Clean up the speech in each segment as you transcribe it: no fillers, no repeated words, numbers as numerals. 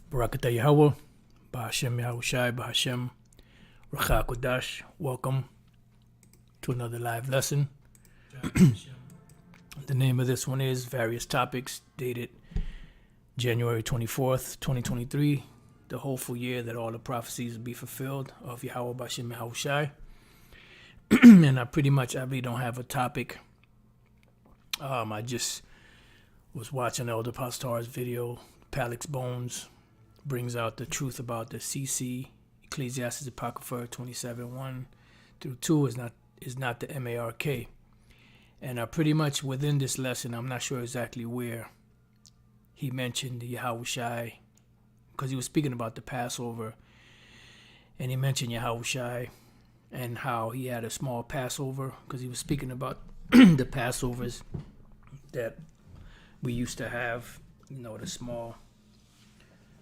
Barakatah Yahweh, Bahashem Yahushai, Bahashem Racha Kodash. Welcome to another live lesson. The name of this one is Various Topics, dated January 24th, 2023, the hopeful year that all the prophecies will be fulfilled of Yahweh Bahashem Yahushai. And I really don't have a topic. I just was watching Elder Pastor's video, Palix Bones brings out the truth about the CC, Ecclesiastes Apocrypha 27:1 through 2 is not the MARK. And pretty much within this lesson, I'm not sure exactly where he mentioned the Yahushai, because he was speaking about the Passover, and he mentioned Yahushai and how he had a small Passover, because he was speaking about the Passovers that we used to have, the small,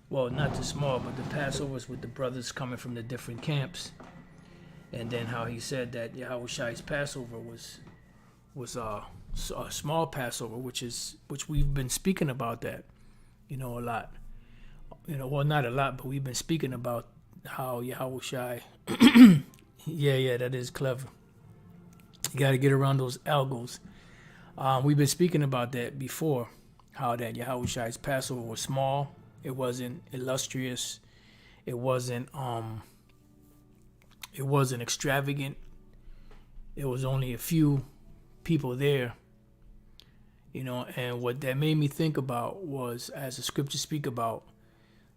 well, not the small, but the Passovers with the brothers coming from the different camps. And then how he said that Yahushai's Passover was a small Passover, which we've been speaking about that, a lot. Well, not a lot, but we've been speaking about how Yahushai, yeah, that is clever. You got to get around those algos. We've been speaking about that before, how that Yahushai's Passover was small. It wasn't illustrious. It wasn't extravagant. It was only a few people there, and what that made me think about was, as the scriptures speak about,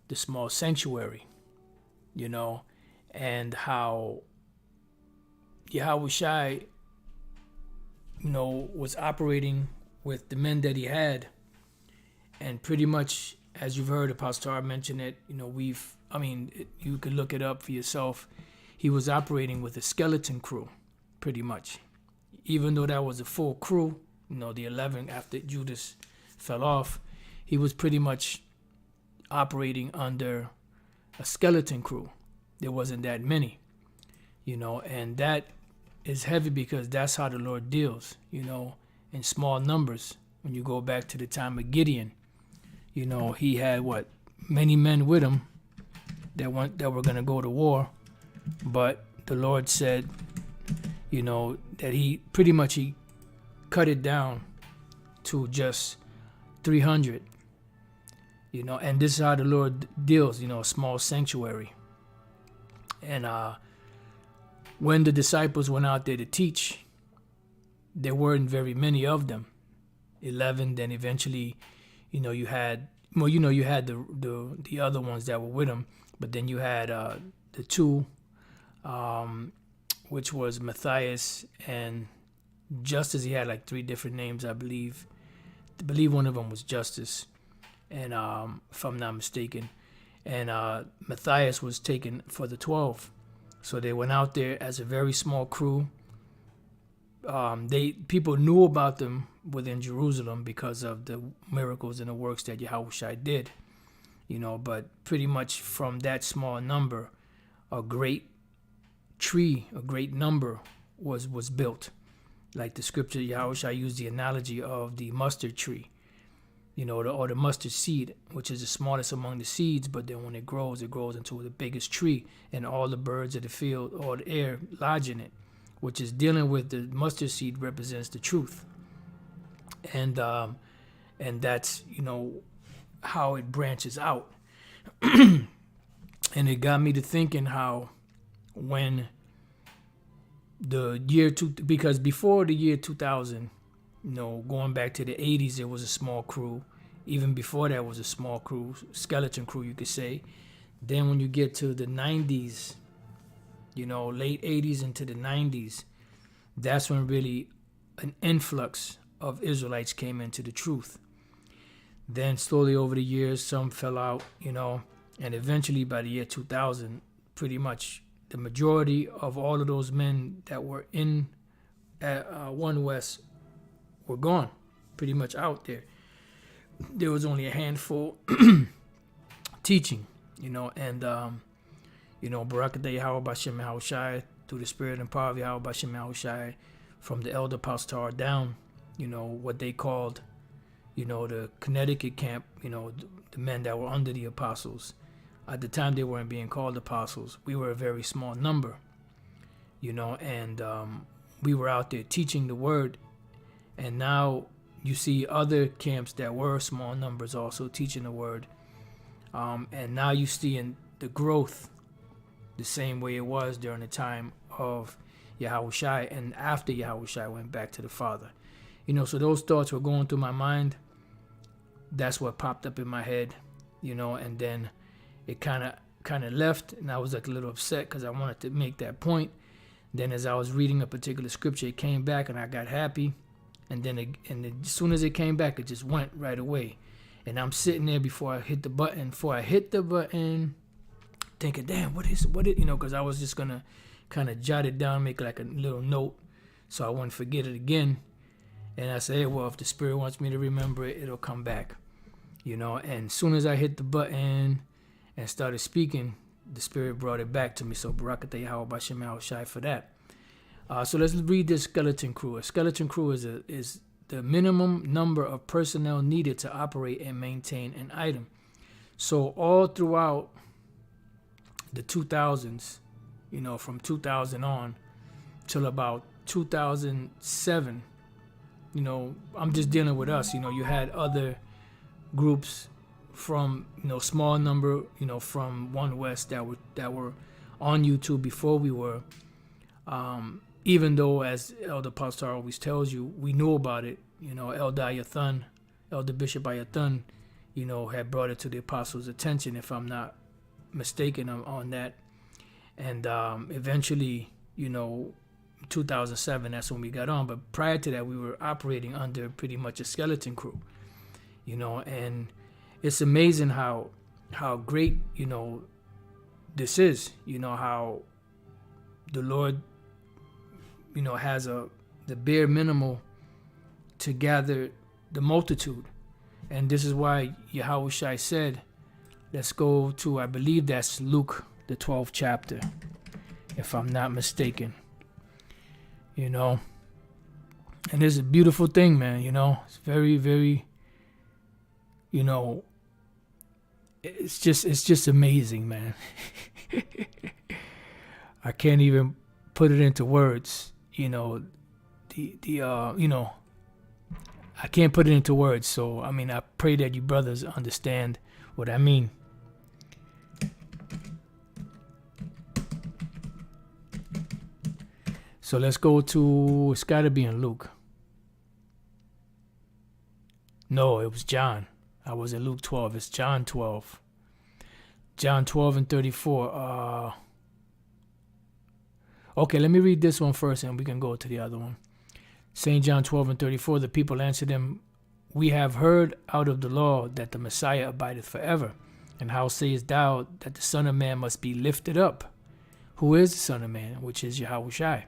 the small sanctuary, and how Yahushai, was operating with the men that he had. And pretty much, as you've heard Apostle mention it, you could look it up for yourself. He was operating with a skeleton crew, pretty much. Even though that was a full crew, the 11 after Judas fell off, he was pretty much operating under a skeleton crew. There wasn't that many, and that is heavy, because that's how the Lord deals, in small numbers. When you go back to the time of Gideon, he had many men with him that were going to go to war, but the Lord said, that he cut it down to just 300, and this is how the Lord deals, a small sanctuary. And when the disciples went out there to teach, there weren't very many of them, 11. Then eventually, you had the other ones that were with him, but then you had the two, which was Matthias and Justus. He had like 3 different names, I believe. I believe one of them was Justus, and if I'm not mistaken. And Matthias was taken for the 12. So they went out there as a very small crew. People knew about them within Jerusalem because of the miracles and the works that Yahushua did, but pretty much from that small number, a great number was built. Like the scripture, Yahushua used the analogy of the mustard tree, or the mustard seed, which is the smallest among the seeds, but then when it grows into the biggest tree, and all the birds of the field or the air lodge in it, which is dealing with the mustard seed represents the truth. And that's, how it branches out. And it got me to thinking how when the year because before the year 2000, going back to the 80s, there was a small crew. Even before that was a small crew, skeleton crew, you could say. Then when you get to the 90s, late 80s into the 90s, that's when really an influx of Israelites came into the truth. Then slowly over the years, some fell out, and eventually by the year 2000, pretty much the majority of all of those men that were in One West were gone, pretty much out there. There was only a handful teaching, and Barakatah Yahweh Bashem Yahushai, through the spirit and power of Yahweh Bashem Yahushai, from the elder pastor down, what they called, the Connecticut camp, the men that were under the apostles. At the time, they weren't being called apostles. We were a very small number, and we were out there teaching the word. And now you see other camps that were small numbers also teaching the word. And now you see in the growth the same way it was during the time of Yahushua and after Yahushua went back to the Father. So those thoughts were going through my mind. That's what popped up in my head, and then it kind of left, and I was like a little upset because I wanted to make that point. Then as I was reading a particular scripture, it came back and I got happy. And then as soon as it came back, it just went right away. And I'm sitting there before I hit the button. Thinking, damn, what is, because I was just going to kind of jot it down, make like a little note so I wouldn't forget it again. And I said, hey, well, if the Spirit wants me to remember it, it'll come back. And as soon as I hit the button and started speaking, the Spirit brought it back to me. So Barakatah Yahweh Bashem Yahushai for that. So let's read this skeleton crew. A skeleton crew is the minimum number of personnel needed to operate and maintain an item. So all throughout the 2000s, from 2000 on till about 2007, I'm just dealing with us. You had other groups from, small number, from One West that were on YouTube before we were. Even though, as Elder Pastor always tells you, we knew about it. Elder Bishop Ayathan, had brought it to the apostles' attention, if I'm not mistaken on that. And eventually, 2007, that's when we got on. But prior to that, we were operating under pretty much a skeleton crew, and it's amazing how great, this is, how the Lord, has the bare minimal to gather the multitude. And this is why Yahushua said, let's go to, I believe that's Luke, the 12th chapter, if I'm not mistaken. And it's a beautiful thing, man. It's very, very, it's just amazing, man. I can't even put it into words. I can't put it into words. So, I pray that you brothers understand what I mean. So let's go to, it's got to be in Luke. No, it was John. I was in Luke 12. It's John 12. John 12 and 34. Okay, let me read this one first and we can go to the other one. St. John 12 and 34, the people answered him, we have heard out of the law that the Messiah abideth forever. And how sayest thou that the Son of Man must be lifted up? Who is the Son of Man? Which is Yahushua.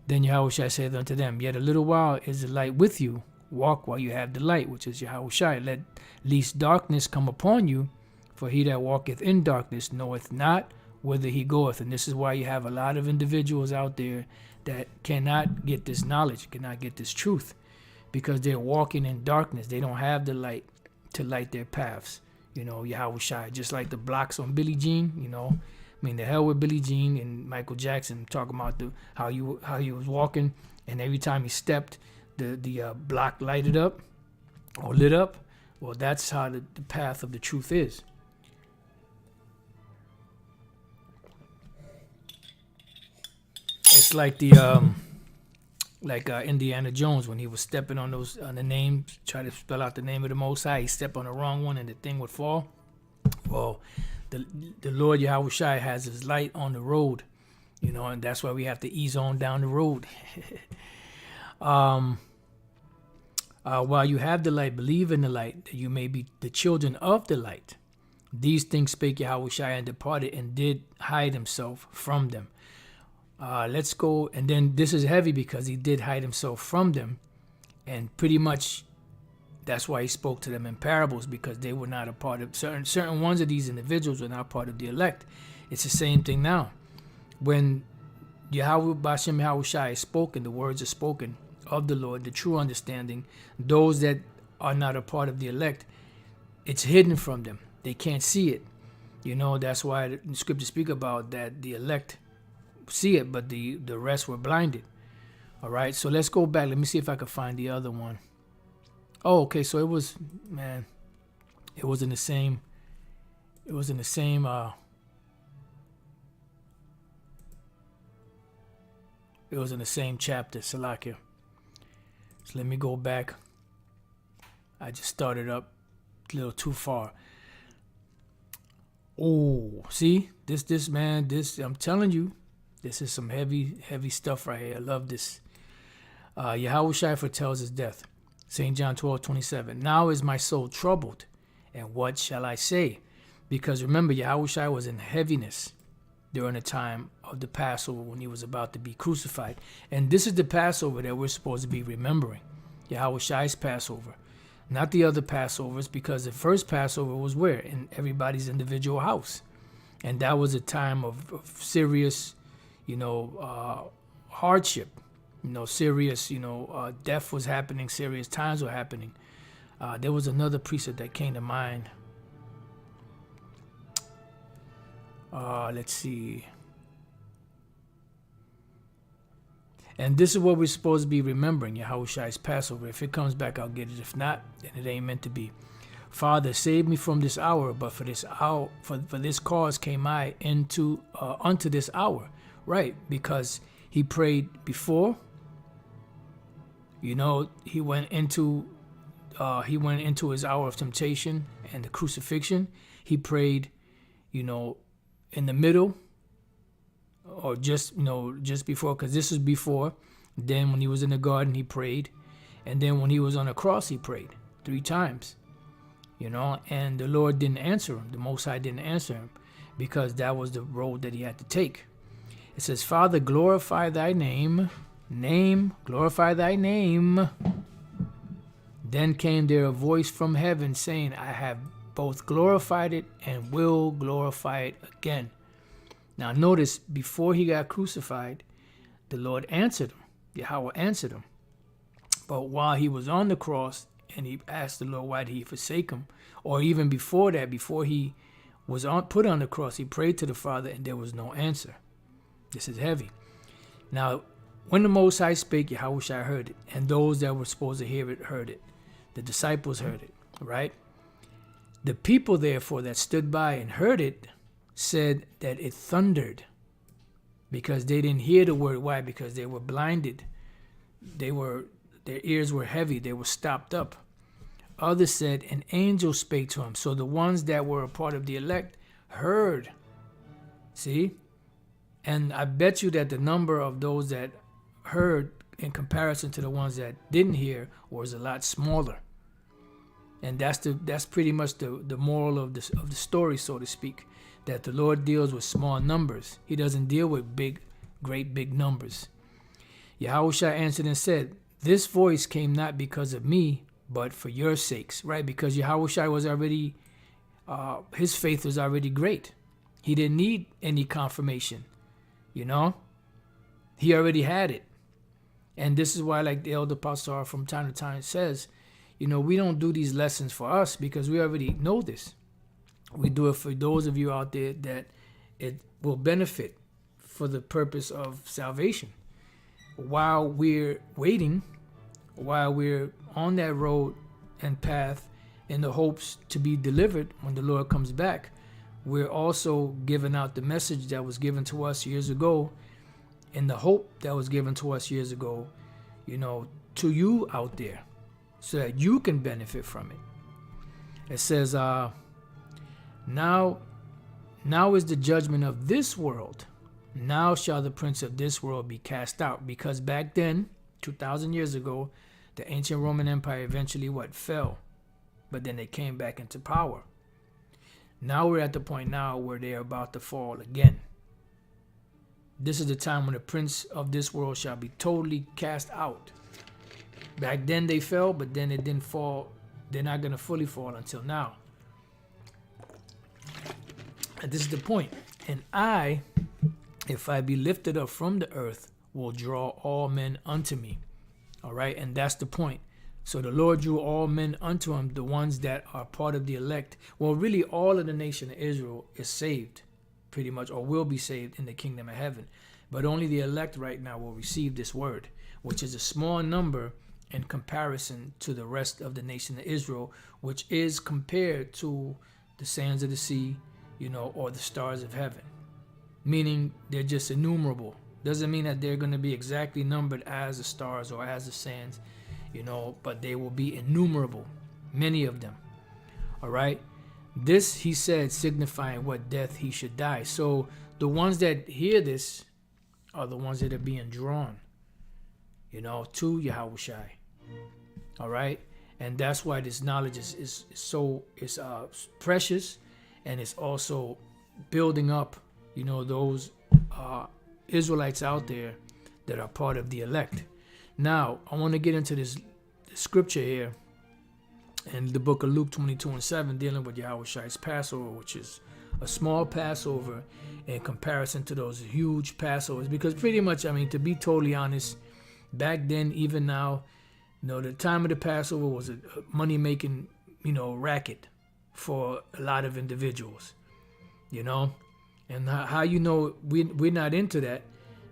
Then Yahushua saith unto them, yet a little while is the light with you. Walk while you have the light, which is Yahushua. Let least darkness come upon you. For he that walketh in darkness knoweth not whither he goeth. And this is why you have a lot of individuals out there that cannot get this knowledge, cannot get this truth, because they're walking in darkness. They don't have the light to light their paths. Yahushua, just like the blocks on Billie Jean, the hell with Billie Jean and Michael Jackson, talking about how he was walking, and every time he stepped, the block lighted up or lit up. Well, that's how the path of the truth is. It's like Indiana Jones when he was stepping on the name, try to spell out the name of the Most High. He stepped on the wrong one and the thing would fall. Well, the Lord Yahushua has his light on the road, and that's why we have to ease on down the road. While you have the light, believe in the light, that you may be the children of the light. These things spake Yahushua and departed and did hide himself from them. Let's go, and then this is heavy because he did hide himself from them, and pretty much that's why he spoke to them in parables, because they were not a part of certain ones of these individuals were not part of the elect. It's the same thing now. When Yahweh Yahushua is spoken, the words are spoken of the Lord, the true understanding, those that are not a part of the elect, it's hidden from them. They can't see it. That's why the scriptures speak about that the elect see it, but the rest were blinded. All right, so let's go back. Let me see if I can find the other one. Oh, okay, so it was in the same chapter, Salakia. So let me go back. I just started up a little too far. Oh, see? This I'm telling you, this is some heavy stuff right here. I love this. Yahushua foretells his death. St. John 12:27. Now is my soul troubled, and what shall I say? Because remember, Yahushua was in heaviness during the time of the Passover when he was about to be crucified. And this is the Passover that we're supposed to be remembering. Yahushua's Passover. Not the other Passovers, because the first Passover was where? In everybody's individual house. And that was a time of serious, hardship. Serious, death was happening, serious times were happening. There was another precept that came to mind. Let's see. And this is what we're supposed to be remembering, Yahushua's Passover. If it comes back, I'll get it. If not, then it ain't meant to be. Father, save me from this hour, but for this hour, for this cause came I unto this hour. Right, because he prayed before. He went into his hour of temptation and the crucifixion. He prayed, in the middle, or just before, because this is before. Then when he was in the garden, he prayed, and then when he was on the cross, he prayed 3 times. And the Lord didn't answer him. The Most High didn't answer him, because that was the road that he had to take. It says, Father, glorify thy name. Glorify thy name. Then came there a voice from heaven saying, I have both glorified it and will glorify it again. Now notice, before he got crucified, the Lord answered him. Yahweh answered him. But while he was on the cross and he asked the Lord why did he forsake him, or even before that, before he was put on the cross, he prayed to the Father and there was no answer. This is heavy. Now, when the Most High spake, Yahushua heard it, and those that were supposed to hear it heard it. The disciples heard it, right? The people, therefore, that stood by and heard it said that it thundered, because they didn't hear the word. Why? Because they were blinded. Their ears were heavy. They were stopped up. Others said an angel spake to him. So the ones that were a part of the elect heard. See? And I bet you that the number of those that heard in comparison to the ones that didn't hear was a lot smaller. And that's pretty much the moral of the story, so to speak, that the Lord deals with small numbers. He doesn't deal with great big numbers. Yahushua answered and said, this voice came not because of me, but for your sakes, right? Because Yahushua was already, his faith was already great. He didn't need any confirmation. He already had it. And this is why, like the elder pastor from time to time says, we don't do these lessons for us because we already know this. We do it for those of you out there that it will benefit for the purpose of salvation. While we're waiting, while we're on that road and path in the hopes to be delivered when the Lord comes back, we're also giving out the message that was given to us years ago, and the hope that was given to us years ago, to you out there, so that you can benefit from it. It says, now is the judgment of this world. Now shall the prince of this world be cast out. Because back then, 2,000 years ago, the ancient Roman Empire eventually fell. But then they came back into power. Now we're at the point now where they're about to fall again. This is the time when the prince of this world shall be totally cast out. Back then they fell, but then it didn't fall. They're not going to fully fall until now. And this is the point. And I, if I be lifted up from the earth, will draw all men unto me. All right. And that's the point. So the Lord drew all men unto him, the ones that are part of the elect. Well, really, all of the nation of Israel is saved, pretty much, or will be saved in the kingdom of heaven. But only the elect right now will receive this word, which is a small number in comparison to the rest of the nation of Israel, which is compared to the sands of the sea, or the stars of heaven. Meaning they're just innumerable. Doesn't mean that they're going to be exactly numbered as the stars or as the sands, but they will be innumerable, many of them. All right. This, he said, signifying what death he should die. So the ones that hear this are the ones that are being drawn, to Yahushua. All right. And that's why this knowledge is so precious, and it's also building up, those Israelites out there that are part of the elect. Now, I want to get into this scripture here in the book of Luke 22:7, dealing with Yahushua's Passover, which is a small Passover in comparison to those huge Passovers. Because pretty much, to be totally honest, back then, even now, the time of the Passover was a money-making, racket for a lot of individuals, And how we're not into that,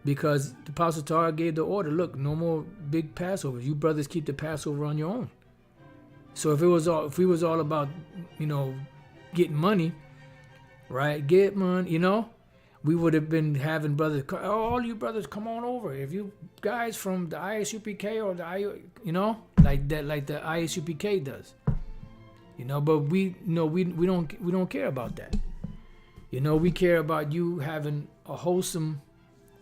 because the Apostle Torah gave the order, look, no more big Passovers. You brothers keep the Passover on your own. So if we was all about, getting money, right? Get money, we would have been having brothers, all you brothers, come on over. If you guys from the ISUPK or the like the ISUPK does, but we don't care about that. We care about you having a wholesome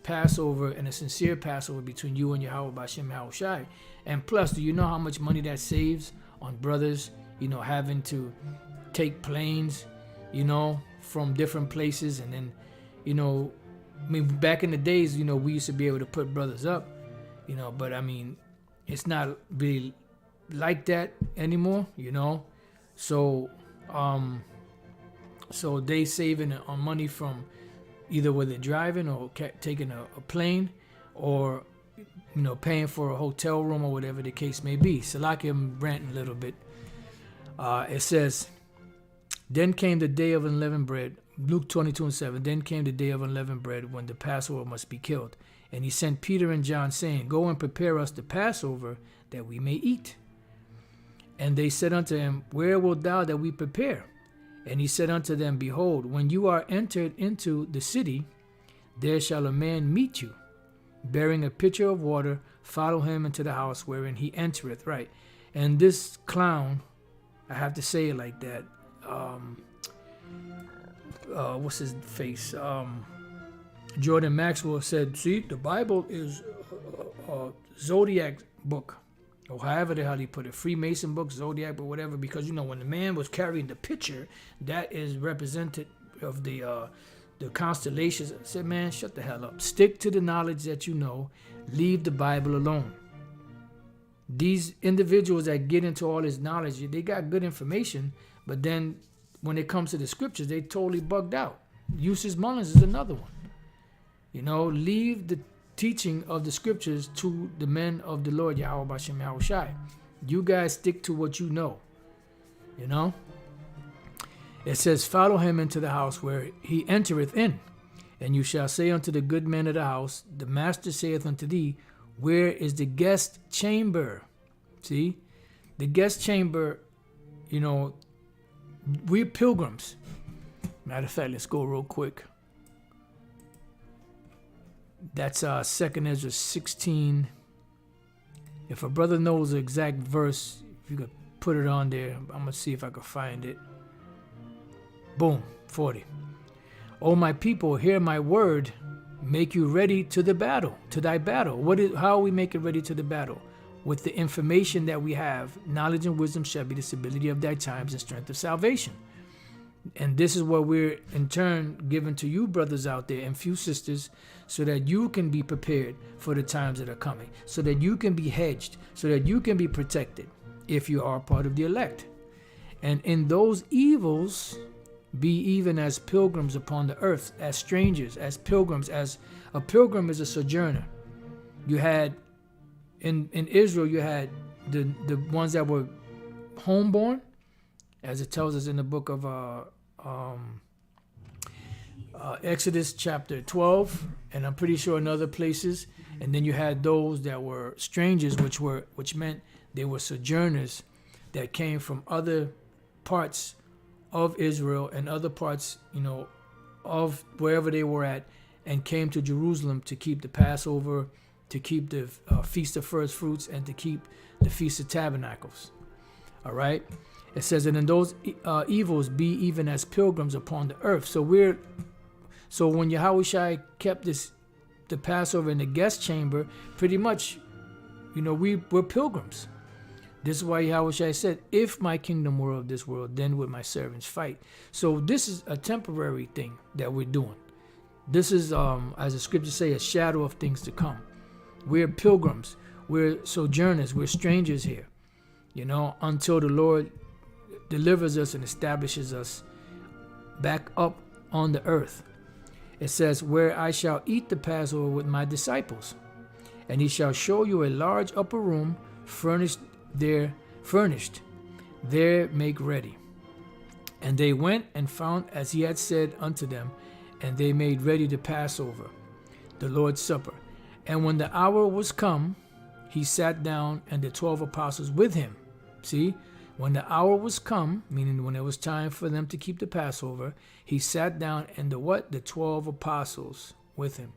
Passover and a sincere Passover between you and Yahweh B'Shem Yahushai. And plus, do you know how much money that saves on brothers, having to take planes, from different places, and then, back in the days, we used to be able to put brothers up, but it's not really like that anymore, So, so they saving on money from either whether they're driving or taking a plane, or paying for a hotel room or whatever the case may be. So like I'm ranting a little bit. It says, then came the day of unleavened bread. Luke 22:7. Then came the day of unleavened bread, when the Passover must be killed. And he sent Peter and John, saying, go and prepare us the Passover, that we may eat. And they said unto him, where wilt thou that we prepare? And he said unto them, behold, when you are entered into the city, there shall a man meet you, bearing a pitcher of water. Follow him into the house wherein he entereth. Right. And this clown, I have to say it like that. What's his face? Jordan Maxwell said, see, the Bible is a zodiac book, or however the hell he put it, Freemason book, Zodiac, but whatever, because when the man was carrying the picture, that is representative of the constellations. I said, man, shut the hell up. Stick to the knowledge that you know. Leave the Bible alone. These individuals that get into all this knowledge, they got good information, but then when it comes to the scriptures, they totally bugged out. Eustace Mullins is another one. Leave the teaching of the scriptures to the men of the Lord Yahweh B'Shem Yahushai. You guys stick to what you know. It says, follow him into the house where he entereth in, and you shall say unto the good man of the house, the master saith unto thee, where is the guest chamber? See, the guest chamber, we're pilgrims. Matter of fact, let's go real quick. That's 2 Ezra 16. If a brother knows the exact verse, if you could put it on there, I'm going to see if I can find it. Boom, 40. O my people, hear my word, make you ready to the battle, to thy battle. How we make it ready to the battle? With the information that we have, knowledge and wisdom shall be the stability of thy times and strength of salvation. And this is what we're in turn giving to you brothers out there and few sisters, so that you can be prepared for the times that are coming, so that you can be hedged, so that you can be protected if you are part of the elect. And in those evils, be even as pilgrims upon the earth, as strangers, as pilgrims. As a pilgrim is a sojourner. You had in Israel, you had the ones that were homeborn, as it tells us in the book of Exodus chapter 12, and I'm pretty sure in other places. And then you had those that were strangers, which meant they were sojourners that came from other parts of Israel and other parts, of wherever they were at, and came to Jerusalem to keep the Passover, to keep the Feast of First Fruits, and to keep the Feast of Tabernacles. All right? It says, and in those evils be even as pilgrims upon the earth. So when Yahushua kept the Passover in the guest chamber, pretty much, we're pilgrims. This is why Yahushua said, if my kingdom were of this world, then would my servants fight. So this is a temporary thing that we're doing. This is, as the scriptures say, a shadow of things to come. We're pilgrims. We're sojourners. We're strangers here, until the Lord delivers us and establishes us back up on the earth. It says, where I shall eat the Passover with my disciples, and he shall show you a large upper room furnished there make ready. And they went and found as he had said unto them, and they made ready the Passover, the Lord's Supper. And when the hour was come, he sat down, and the 12 apostles with him. See, when the hour was come, meaning when it was time for them to keep the Passover, he sat down, and the 12 apostles with him.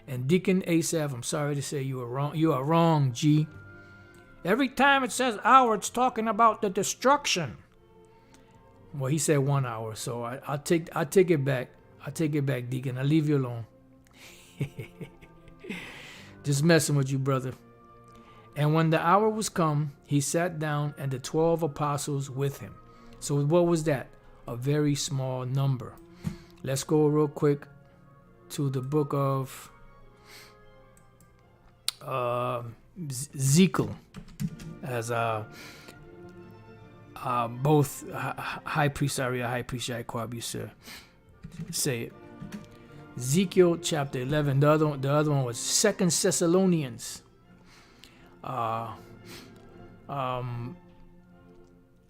And Deacon Asaph, I'm sorry to say you are wrong. You are wrong, G. Every time it says hour, it's talking about the destruction. Well, he said 1 hour, so I'll take it back. I'll take it back, Deacon. I'll leave you alone. Just messing with you, brother. And when the hour was come, he sat down, and the 12 apostles with him. So what was that? A very small number. Let's go real quick to the book of Ezekiel, as both High Priest Ariah, High Priest Yaquab used to say it. Ezekiel chapter 11. The other one was 2 Thessalonians.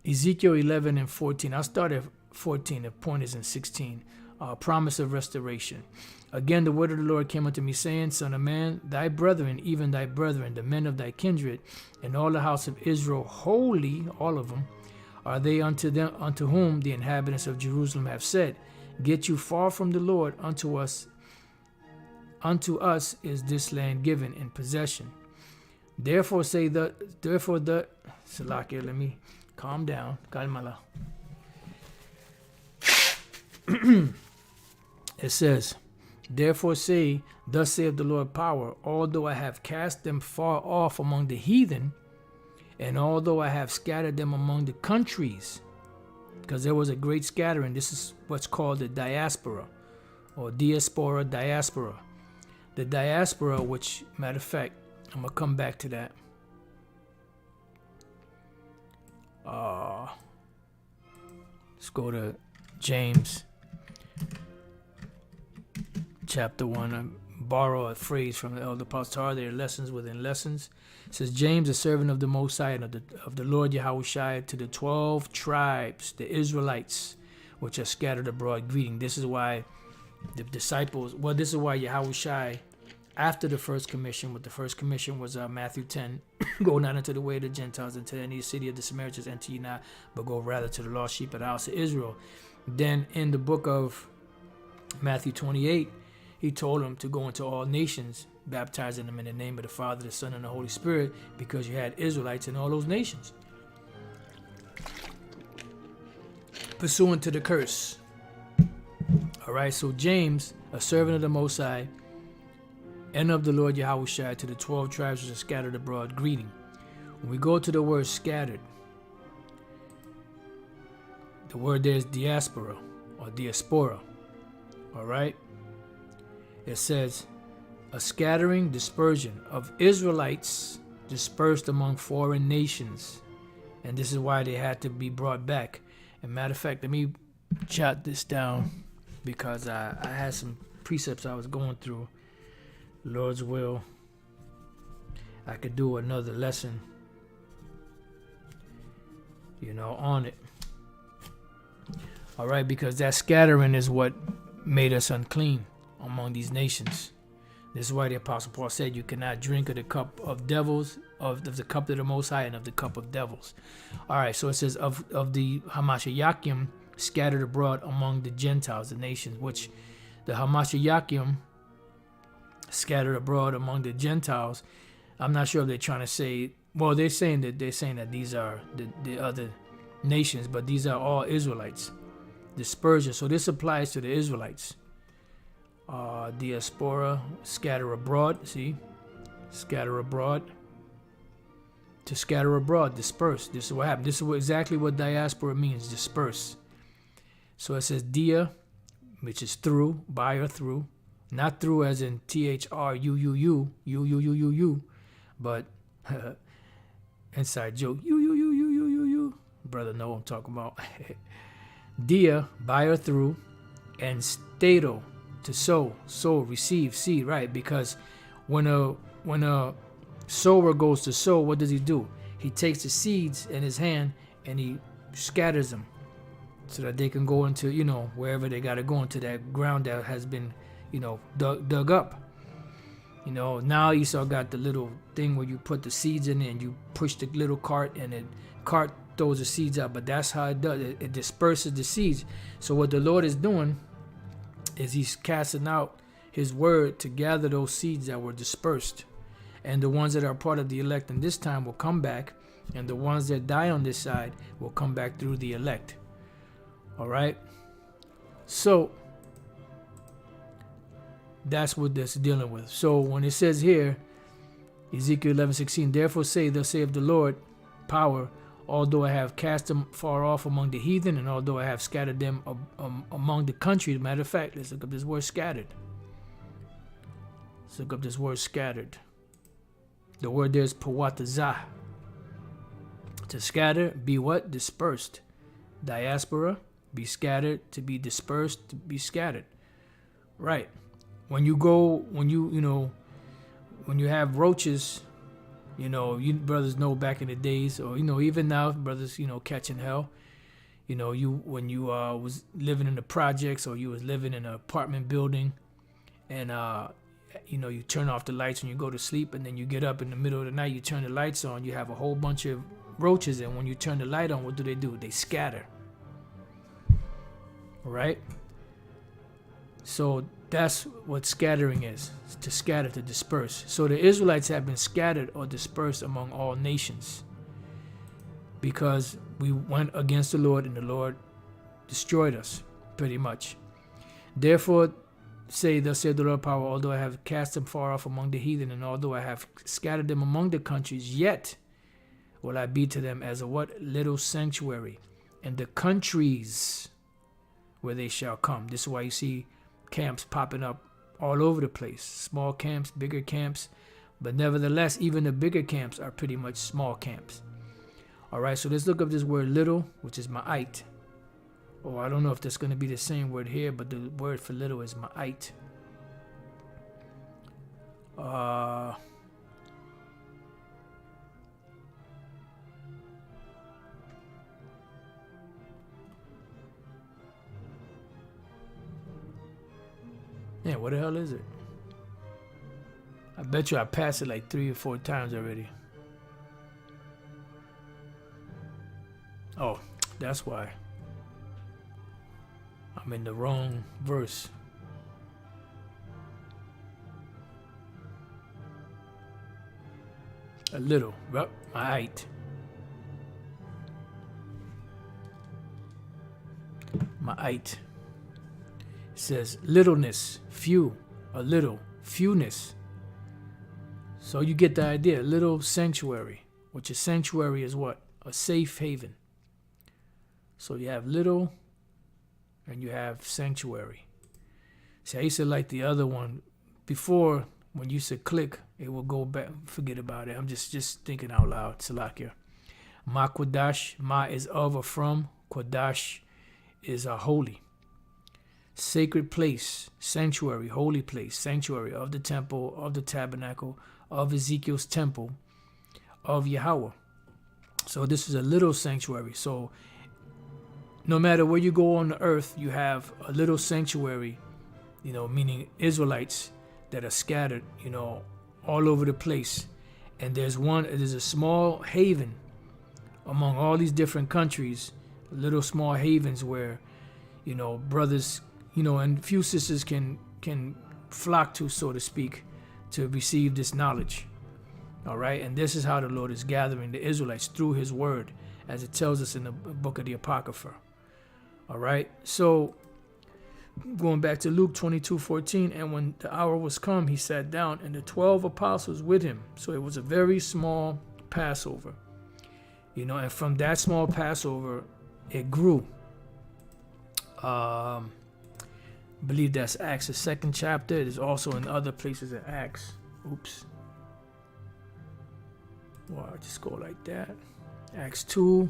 Ezekiel 11 and 14. I'll start at 14. The point is in 16. Promise of restoration. Again, the word of the Lord came unto me, saying, Son of man, thy brethren, even thy brethren, the men of thy kindred, and all the house of Israel, holy, all of them, are they unto whom the inhabitants of Jerusalem have said, Get you far from the Lord, unto us is this land given in possession. Therefore Salakia, let me calm down. Calmala. It says, Therefore say, Thus saith the Lord power, although I have cast them far off among the heathen, and although I have scattered them among the countries, because there was a great scattering. This is what's called the diaspora, or diaspora. The diaspora, which, matter of fact, I'm going to come back to that. Let's go to James chapter 1. I borrow a phrase from the elder apostle. There are lessons within lessons. It says, James, a servant of the Most High and of the Lord Yahushua, to the 12 tribes, the Israelites, which are scattered abroad, greeting. This is why the disciples, this is why Yahushua, after the first commission, what the first commission was Matthew 10, go not into the way of the Gentiles, into any city of the Samaritans, enter ye not, but go rather to the lost sheep of the house of Israel. Then in the book of Matthew 28, he told them to go into all nations, baptizing them in the name of the Father, the Son, and the Holy Spirit, because you had Israelites in all those nations. Pursuant to the curse. All right, so James, a servant of the Most High, and of the Lord Yahushua, to the 12 tribes which are scattered abroad, greeting. When we go to the word scattered, the word there is diaspora, or diaspora. All right? It says, a scattering, dispersion of Israelites dispersed among foreign nations. And this is why they had to be brought back. And matter of fact, let me jot this down, because I had some precepts I was going through. Lord's will, I could do another lesson on it. All right, because that scattering is what made us unclean among these nations. This is why the Apostle Paul said you cannot drink of the cup of devils, of the cup of the Most High, and of the cup of devils. All right, so it says of the Hamashiachim scattered abroad among the Gentiles, the nations, which the Hamashiachim scattered abroad among the Gentiles. I'm not sure if they're trying to say, well, they're saying that these are the other nations, but these are all Israelites. Dispersion. So this applies to the Israelites. Diaspora, scatter abroad. See, scatter abroad. To scatter abroad, disperse. This is what happened. This is exactly what diaspora means, disperse. So it says dia, which is through, by or through. Not through as in THRUUU, but inside joke, you. Brother know what I'm talking about. Dia, by or through, and stato, to sow, receive, seed, right? Because when a sower goes to sow, what does he do? He takes the seeds in his hand and he scatters them so that they can go into, wherever they got to go, into that ground that has been, dug up. Now Esau got the little thing where you put the seeds in and you push the little cart and the cart throws the seeds out. But that's how it does. It disperses the seeds. So what the Lord is doing is he's casting out his word to gather those seeds that were dispersed. And the ones that are part of the elect in this time will come back. And the ones that die on this side will come back through the elect. All right. So that's what this is dealing with. So when it says here, Ezekiel 11:16, therefore say, thus saith the Lord, power, although I have cast them far off among the heathen, and although I have scattered them among the countries. Matter of fact, let's look up this word scattered. Let's look up this word scattered. The word there is pawatazah. To scatter, be what? Dispersed. Diaspora, be scattered, to be dispersed, to be scattered. Right. When you have roaches, you brothers know back in the days, or even now, brothers, catching hell. When you was living in the projects, or you was living in an apartment building, and you turn off the lights when you go to sleep, and then you get up in the middle of the night, you turn the lights on, you have a whole bunch of roaches, and when you turn the light on, what do? They scatter. Right? So that's what scattering is, to scatter, to disperse. So the Israelites have been scattered or dispersed among all nations because we went against the Lord and the Lord destroyed us, pretty much. Therefore, say, thus saith the Lord power, although I have cast them far off among the heathen, and although I have scattered them among the countries, yet will I be to them as a what? Little sanctuary in the countries where they shall come. This is why you see camps popping up all over the place. Small camps, bigger camps. But nevertheless, even the bigger camps are pretty much small camps. All right, so let's look up this word little, which is ma'ite. Oh, I don't know if that's going to be the same word here, but the word for little is ma'ite. Yeah, what the hell is it? I bet you I passed it like 3 or 4 times already. Oh, that's why. I'm in the wrong verse. A little, well, my height. My height. It says littleness, few, a little, fewness. So you get the idea. Little sanctuary, which a sanctuary is what? A safe haven. So you have little and you have sanctuary. See, I used to like the other one. Before, when you said click, it will go back. Forget about it. I'm just thinking out loud. Salakia. Ma Kodash. Ma is of or from. Kodash is a holy. Sacred place, sanctuary, holy place, sanctuary of the temple, of the tabernacle, of Ezekiel's temple, of Yahweh. So this is a little sanctuary. So no matter where you go on the earth, you have a little sanctuary, meaning Israelites that are scattered, all over the place. And there's a small haven among all these different countries, little small havens where, brothers, and few sisters can flock to, so to speak, to receive this knowledge. All right. And this is how the Lord is gathering the Israelites through his word, as it tells us in the book of the Apocrypha. All right. So going back to Luke 22:14, and when the hour was come, he sat down, and the 12 apostles with him. So it was a very small Passover, and from that small Passover, it grew. I believe that's Acts, the 2nd chapter. It is also in other places in Acts. Oops. Well, I'll just go like that. Acts 2.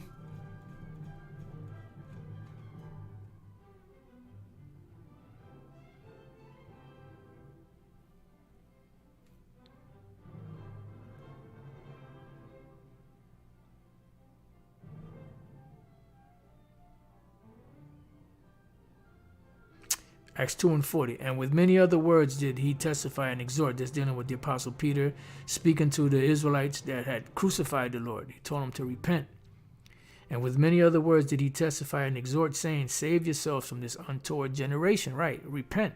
Acts 2:40. And with many other words did he testify and exhort. That's dealing with the Apostle Peter, speaking to the Israelites that had crucified the Lord. He told them to repent. And with many other words did he testify and exhort, saying, save yourselves from this untoward generation. Right, repent.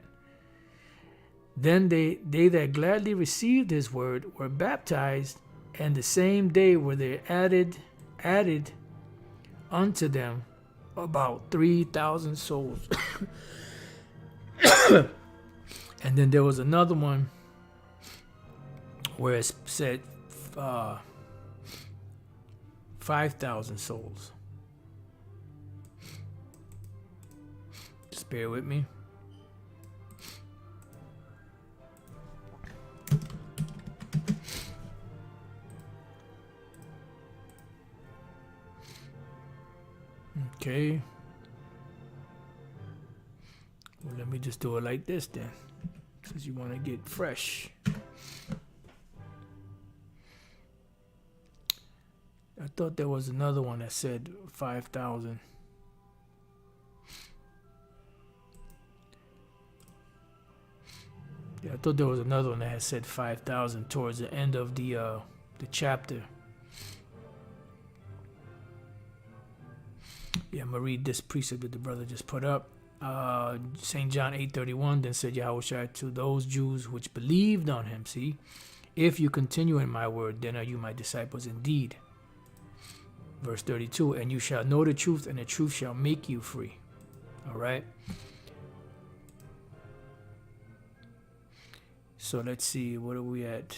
Then they that gladly received his word were baptized, and the same day were there added unto them about 3,000 souls. And then there was another one where it said 5,000 souls. Just bear with me. Okay. Well, let me just do it like this then, since you want to get fresh. I thought there was another one that said 5,000. Yeah, I thought there was another one that had said 5,000 towards the end of the chapter. Yeah, I'm gonna read this precept that the brother just put up. St. John 8:31, then said Yahushua to those Jews which believed on him, see, if you continue in my word, then are you my disciples indeed. Verse 32, and you shall know the truth, and the truth shall make you free. All right. So let's see, what are we at?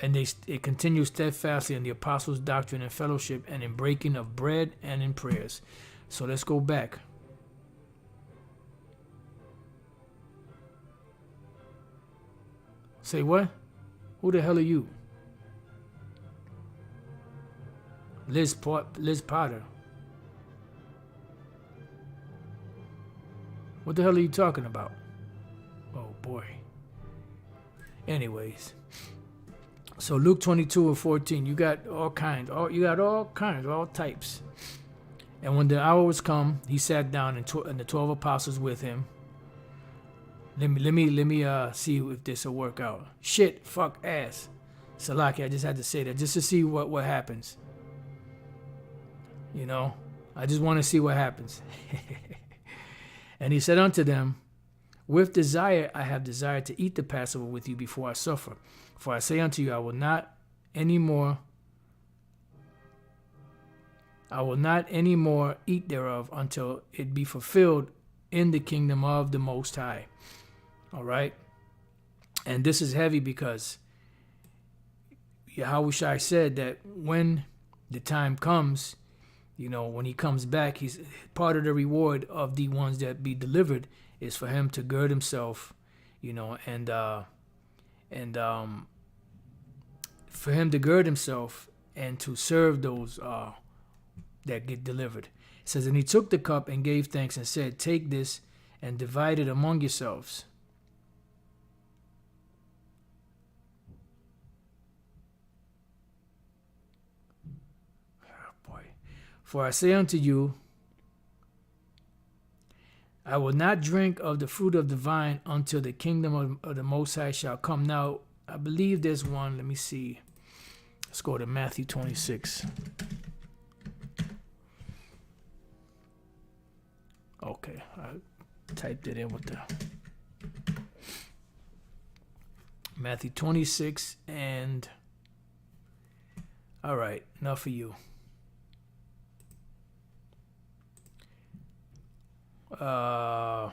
And it continues steadfastly in the apostles' doctrine and fellowship, and in breaking of bread and in prayers. So let's go back. Say what? Who the hell are you? Liz Potter. What the hell are you talking about? Oh boy. Anyways. So Luke 22:14, you got all types. And when the hour was come, he sat down, and the 12 apostles with him. Let me see if this will work out. Shit, fuck, ass. Salaki, I just had to say that just to see what happens. I just want to see what happens. And he said unto them, with desire I have desired to eat the Passover with you before I suffer. For I say unto you, I will not any more eat thereof until it be fulfilled in the kingdom of the Most High. All right. And this is heavy because Yahushua said that when the time comes, when he comes back, he's part of the reward of the ones that be delivered is for him to gird himself, and for him to gird himself and to serve those that get delivered. It says, and he took the cup and gave thanks and said, take this and divide it among yourselves. For I say unto you, I will not drink of the fruit of the vine until the kingdom of the Most High shall come. Now, I believe there's one. Let me see. Let's go to Matthew 26. Okay, I typed it in with the Matthew 26 and all right, enough for you. Right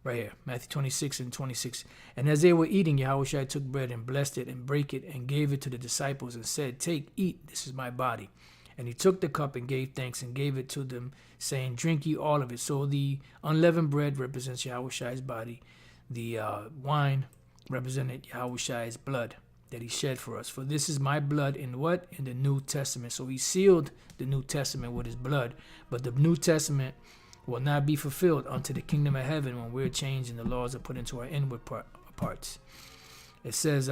here, Matthew 26 and 26. And as they were eating, Yahushua took bread and blessed it and brake it and gave it to the disciples and said, take, eat, this is my body. And he took the cup and gave thanks and gave it to them, saying, drink ye all of it. So the unleavened bread represents Yahushua's body. The wine represented Yahushua's blood that he shed for us. For this is my blood in what? In the New Testament. So he sealed the New Testament with his blood. But the New Testament will not be fulfilled unto the kingdom of heaven when we're changed and the laws are put into our inward parts. It says,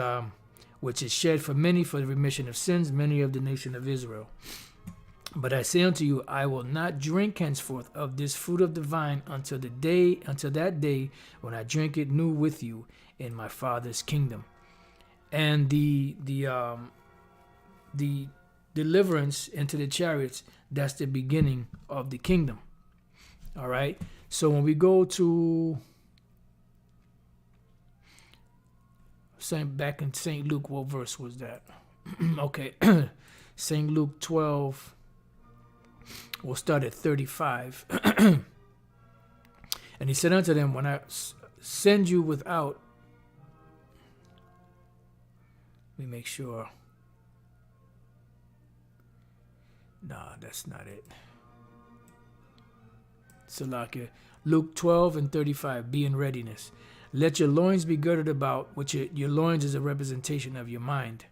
which is shed for many for the remission of sins, many of the nation of Israel. But I say unto you, I will not drink henceforth of this fruit of the vine until that day when I drink it new with you in my Father's kingdom. And the deliverance into the chariots, that's the beginning of the kingdom. All right. So when we go to back in St. Luke, what verse was that? Okay. St. Luke 12. We'll start at 35. And he said unto them, when I send you without, let me make sure. Nah, that's not it. Salakia. Luke 12 and 35. Be in readiness. Let your loins be girded about, which your loins is a representation of your mind.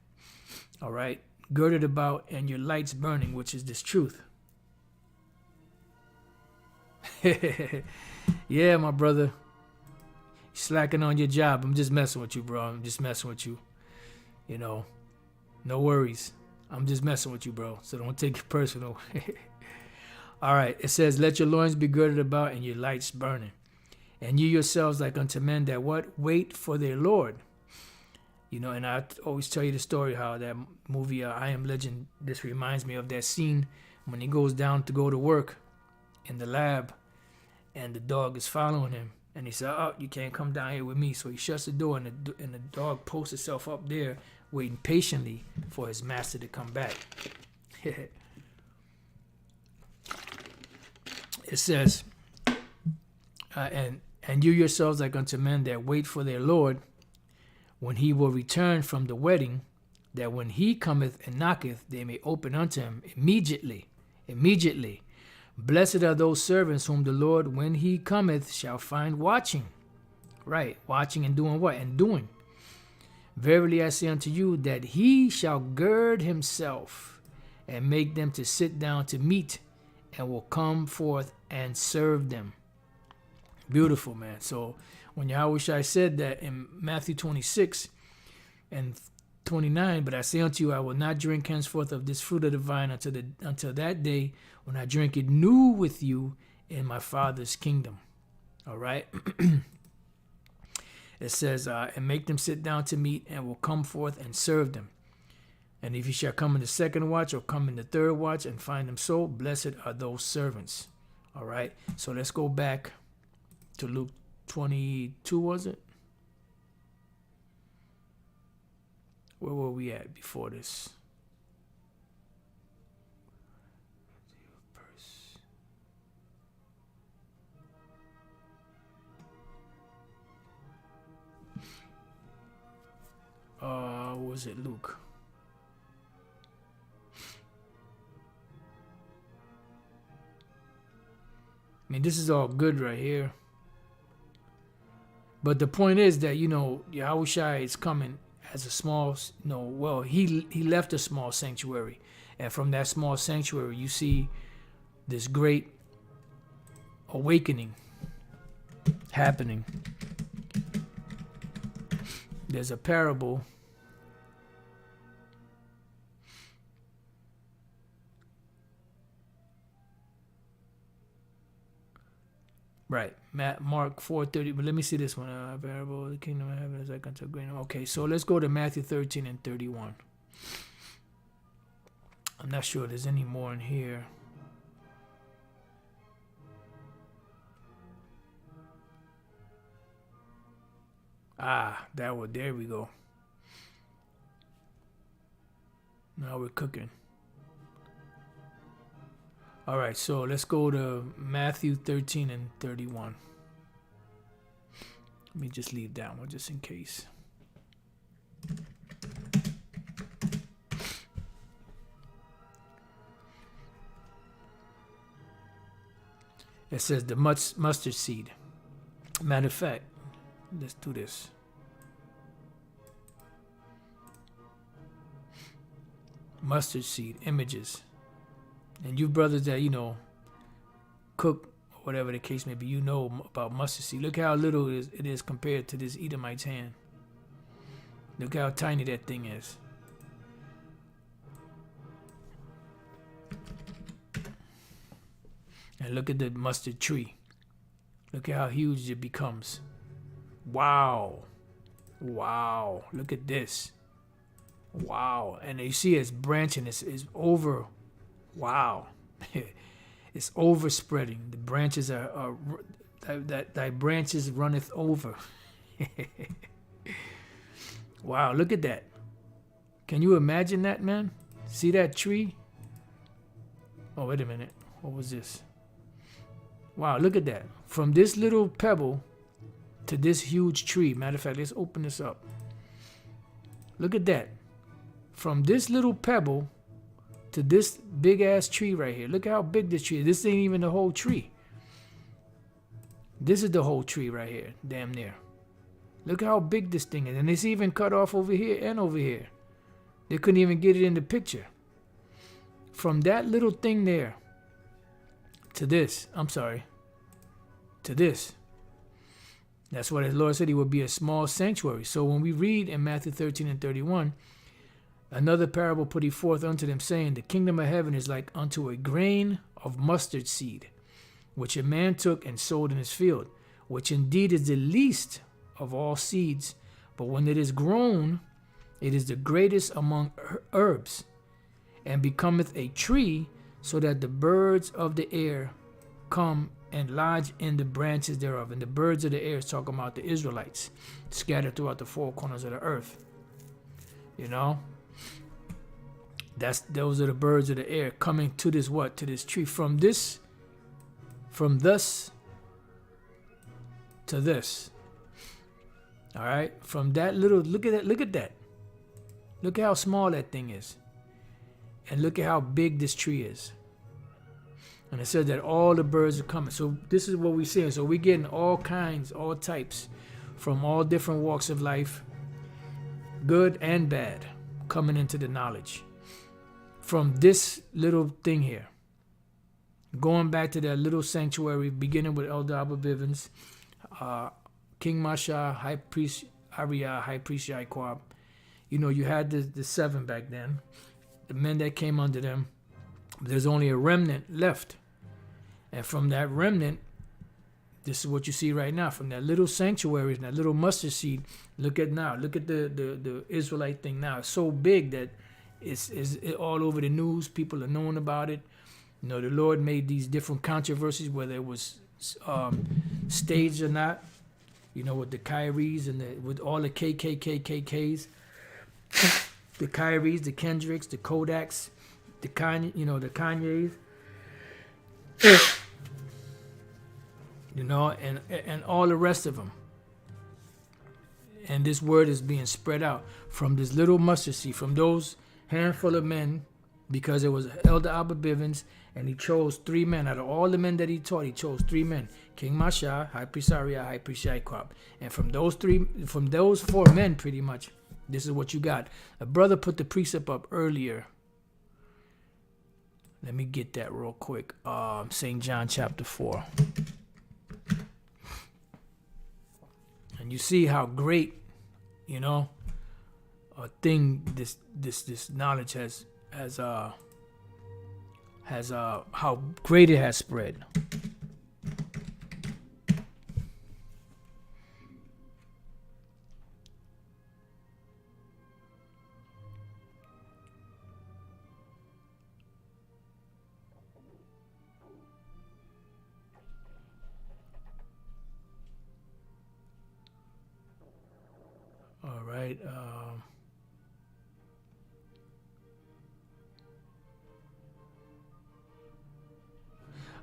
All right. Girded about, and your lights burning, which is this truth. Yeah, my brother. Slacking on your job. I'm just messing with you, bro. I'm just messing with you. You know, no worries. I'm just messing with you, bro. So don't take it personal. All right. It says, let your loins be girded about and your lights burning. And you yourselves like unto men that what? Wait for their Lord. You know, and I always tell you the story how that movie, I Am Legend, this reminds me of that scene when he goes down to go to work in the lab and the dog is following him. And he said, oh, you can't come down here with me. So he shuts the door and the dog posts itself up there waiting patiently for his master to come back. It says, and you yourselves like unto men that wait for their Lord, when he will return from the wedding, that when he cometh and knocketh, they may open unto him immediately. Immediately. Blessed are those servants whom the Lord, when he cometh, shall find watching. Right, watching and doing what? And doing. Verily I say unto you, that he shall gird himself and make them to sit down to meat, and will come forth and serve them. Beautiful, man. So when Yahushua said that in Matthew 26 and 29, but I say unto you, I will not drink henceforth of this fruit of the vine until that day when I drink it new with you in my Father's kingdom. All right. It says, and make them sit down to meat, and will come forth and serve them. And if you shall come in the second watch or come in the third watch and find them so, blessed are those servants. All right. So let's go back to Luke 22, was it? Where were we at before this? Was it Luke? I mean, this is all good right here. But the point is that, you know, Yahushua is coming as a small, he left a small sanctuary. And from that small sanctuary, you see this great awakening happening. There's a parable Right. Mark 4:30. But let me see this one. Parable of the kingdom of heaven is like unto a grain. Okay, so let's go to Matthew 13 and 31. I'm not sure there's any more in here. There we go. Now we're cooking. All right, so let's go to Matthew 13 and 31. Let me just leave that one just in case. It says the mustard seed. Matter of fact, let's do this. Mustard seed images. And you brothers that, cook, or whatever the case may be, about mustard seed. Look how little it is compared to this Edomite's hand. Look how tiny that thing is. And look at the mustard tree. Look at how huge it becomes. Wow. Wow. Look at this. Wow. And you see it's branching. It's over. Wow. It's overspreading. The branches are thy branches runneth over. Wow. Look at that. Can you imagine that, man? See that tree? Oh, wait a minute. What was this? Wow, look at that. From this little pebble to this huge tree. Matter of fact, let's open this up. Look at that. From this little pebble to this big ass tree right here. Look how big this tree is. This ain't even the whole tree. This is the whole tree right here. Damn near. Look how big this thing is. And it's even cut off over here and over here. They couldn't even get it in the picture. From that little thing there to this, to this. That's why the Lord said he would be a small sanctuary. So when we read in Matthew 13 and 31, another parable put he forth unto them, saying, the kingdom of heaven is like unto a grain of mustard seed, which a man took and sowed in his field, which indeed is the least of all seeds, but when it is grown, it is the greatest among herbs, and becometh a tree, so that the birds of the air come and lodge in the branches thereof. And the birds of the air is talking about the Israelites scattered throughout the four corners of the earth. Those are the birds of the air coming to this what? To this tree. From thus to this. All right? From that little, look at that. Look how small that thing is. And look at how big this tree is. And it says that all the birds are coming. So this is what we're seeing. So we're getting all kinds, all types, from all different walks of life, good and bad, coming into the knowledge. From this little thing here. Going back to that little sanctuary, beginning with Elder Abba Bivens, King Masha, High Priest Ariah, High Priest Yaikwab. You had the seven back then. The men that came under them, there's only a remnant left. And from that remnant, this is what you see right now. From that little sanctuary, that little mustard seed, look at the Israelite thing now. It's so big that it's all over the news. People are knowing about it. The Lord made these different controversies, whether it was staged or not. With the Kyries and with all the KKKKs. The Kyries, the Kendricks, the Kodaks, the Kanyes, and all the rest of them. And this word is being spread out from this little mustard seed, from those handful of men, because it was Elder Abba Bivens, and he chose 3 men. Out of all the men that he taught, he chose 3 men. King Masha, High Priest Ariah, High Priest Yaikwab. And from those 4 men, pretty much, this is what you got. A brother put the precept up earlier. Let me get that real quick. St. John chapter 4. And you see how great, a thing this knowledge has how great it has spread. right.